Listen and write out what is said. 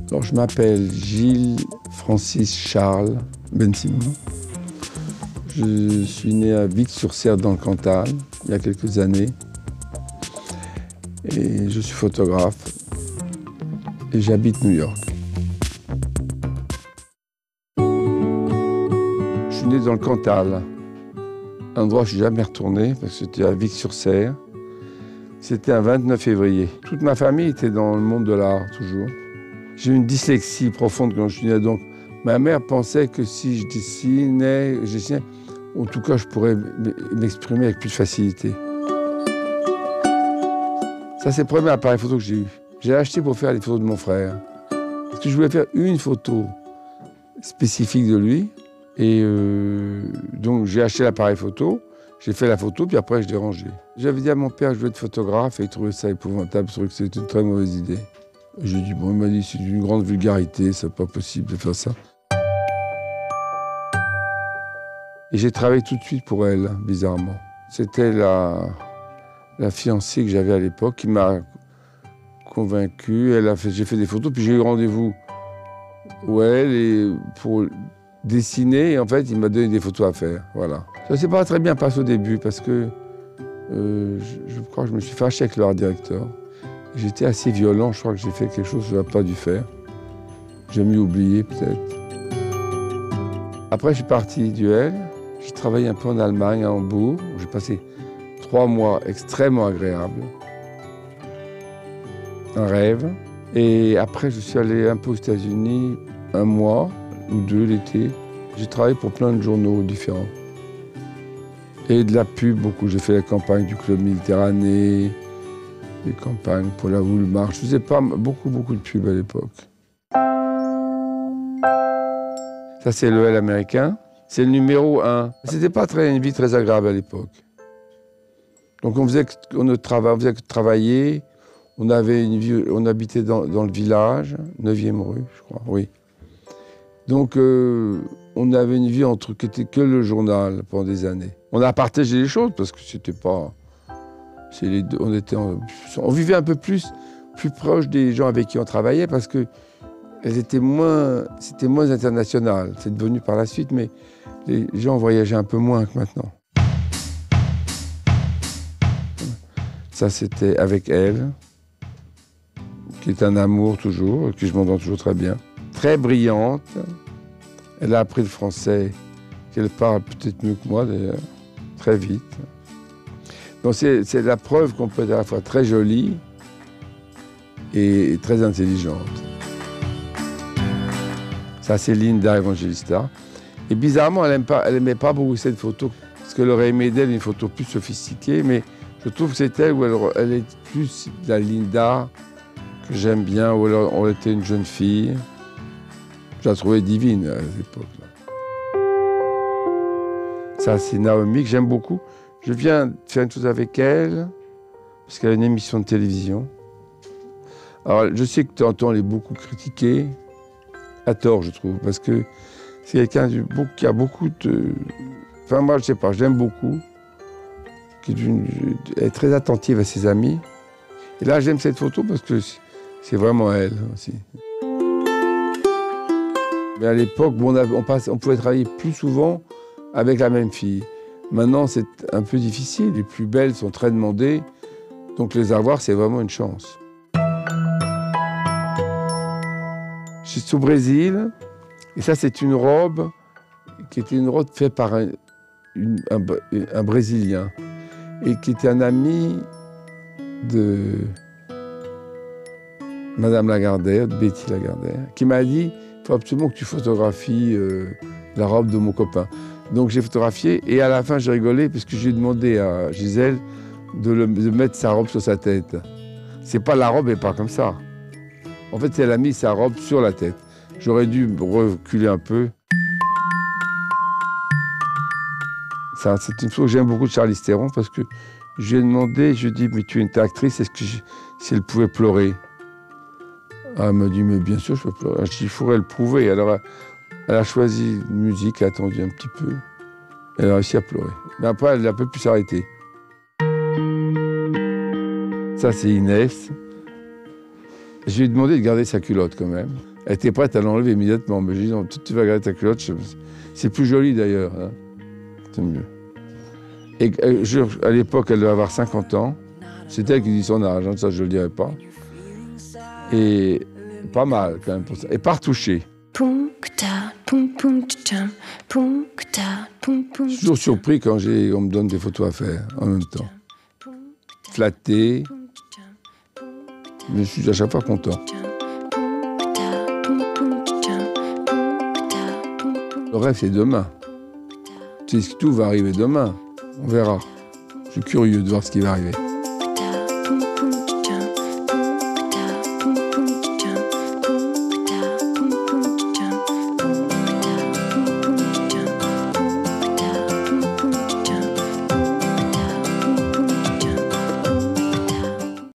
Alors, je m'appelle Gilles Francis Charles Ben-Simon. Je suis né à Vic-sur-Cère dans le Cantal, il y a quelques années. Et je suis photographe. Et j'habite New York. Je suis né dans le Cantal, un endroit où je ne suis jamais retourné, parce que c'était à Vic-sur-Cère. C'était un 29 février. Toute ma famille était dans le monde de l'art, toujours. J'ai eu une dyslexie profonde quand je suis né, donc ma mère pensait que si je dessinais, en tout cas, je pourrais m'exprimer avec plus de facilité. Ça, c'est le premier appareil photo que j'ai eu. J'ai acheté pour faire les photos de mon frère. Parce que je voulais faire une photo spécifique de lui. Et donc, j'ai acheté l'appareil photo, j'ai fait la photo, puis après, je l'ai rangé. J'avais dit à mon père que je voulais être photographe, et il trouvait ça épouvantable, il trouvait que c'était une très mauvaise idée. Je lui ai dit, bon, il m'a dit, c'est d'une grande vulgarité, c'est pas possible de faire ça. Et j'ai travaillé tout de suite pour elle, bizarrement. C'était la fiancée que j'avais à l'époque qui m'a convaincu. J'ai fait des photos, puis j'ai eu rendez-vous où pour dessiner. Et en fait, il m'a donné des photos à faire. Voilà. Ça s'est pas très bien passé au début parce que je crois que je me suis fâché avec le art directeur. J'étais assez violent. Je crois que j'ai fait quelque chose que je n'aurais pas dû faire. J'ai mieux oublié peut-être. Après, je suis parti d'UL. J'ai travaillé un peu en Allemagne, à Hambourg, où j'ai passé 3 mois extrêmement agréables. Un rêve. Et après, je suis allé un peu aux États-Unis, 1 mois ou 2 l'été. J'ai travaillé pour plein de journaux différents. Et de la pub, beaucoup. J'ai fait la campagne du Club Méditerranée, des campagnes pour la Woolmark. Je faisais pas beaucoup de pubs à l'époque. Ça, c'est le L américain. C'est le numéro 1. C'était pas une vie très agréable à l'époque. Donc on faisait que travailler. On avait une vie, on habitait dans le village, 9e rue, je crois, oui. Donc on avait une vie qui était que le journal pendant des années. On a partagé les choses parce que c'était pas... on vivait un peu plus proche des gens avec qui on travaillait parce que c'était moins international. C'est devenu par la suite, mais les gens voyageaient un peu moins que maintenant. Ça, c'était avec elle, qui est un amour toujours, que je m'entends toujours très bien. Très brillante. Elle a appris le français, qu'elle parle peut-être mieux que moi d'ailleurs, très vite. Donc c'est la preuve qu'on peut être à la fois très jolie et très intelligente. Ça, c'est Linda Evangelista. Et bizarrement, elle n'aimait pas beaucoup cette photo, parce qu'elle aurait aimé d'elle une photo plus sophistiquée, mais je trouve que c'est elle où elle est plus la Linda que j'aime bien, où elle était une jeune fille. Je la trouvais divine à cette époque-là. Ça, c'est Naomi, que j'aime beaucoup. Je viens de faire une chose avec elle, parce qu'elle a une émission de télévision. Alors, je sais que de temps en temps, elle est beaucoup critiquée, à tort, je trouve, parce que c'est quelqu'un qui a beaucoup de... Enfin, moi, je sais pas, je l'aime beaucoup. Elle est très attentive à ses amis. Et là, j'aime cette photo parce que c'est vraiment elle aussi. Mais à l'époque, on pouvait travailler plus souvent avec la même fille. Maintenant, c'est un peu difficile. Les plus belles sont très demandées. Donc les avoir, c'est vraiment une chance. Je suis au Brésil. Et ça, c'est une robe qui était une robe faite par un Brésilien. Et qui était un ami de Madame Lagardère, de Betty Lagardère, qui m'a dit « Il faut absolument que tu photographies la robe de mon copain ». Donc j'ai photographié et à la fin j'ai rigolé parce que j'ai demandé à Gisèle de mettre sa robe sur sa tête. C'est pas la robe, elle n'est pas comme ça. En fait, elle a mis sa robe sur la tête. J'aurais dû reculer un peu. Ça, c'est une chose que j'aime beaucoup de Charlize Theron parce que je lui ai demandé, je lui ai dit, mais tu es une actrice, est-ce que si elle pouvait pleurer? Elle m'a dit, mais bien sûr, je peux pleurer. Je dit, il faudrait le prouver. Alors, elle a choisi une musique, elle a attendu un petit peu. Elle a réussi à pleurer. Mais après, elle n'a pas pu s'arrêter. Ça, c'est Inès. Je lui ai demandé de garder sa culotte quand même. Elle était prête à l'enlever immédiatement. Mais je dis, non, tu vas garder ta culotte. C'est plus joli d'ailleurs. Hein. C'est mieux. Et à l'époque, elle devait avoir 50 ans. C'est elle qui dit son âge, hein, ça je ne le dirai pas. Et pas mal quand même pour ça. Et pas retouché. Je suis toujours surpris quand on me donne des photos à faire en même temps. Flatté. Mais je suis à chaque fois content. Le rêve, c'est demain. Tu sais, tout va arriver demain. On verra. Je suis curieux de voir ce qui va arriver.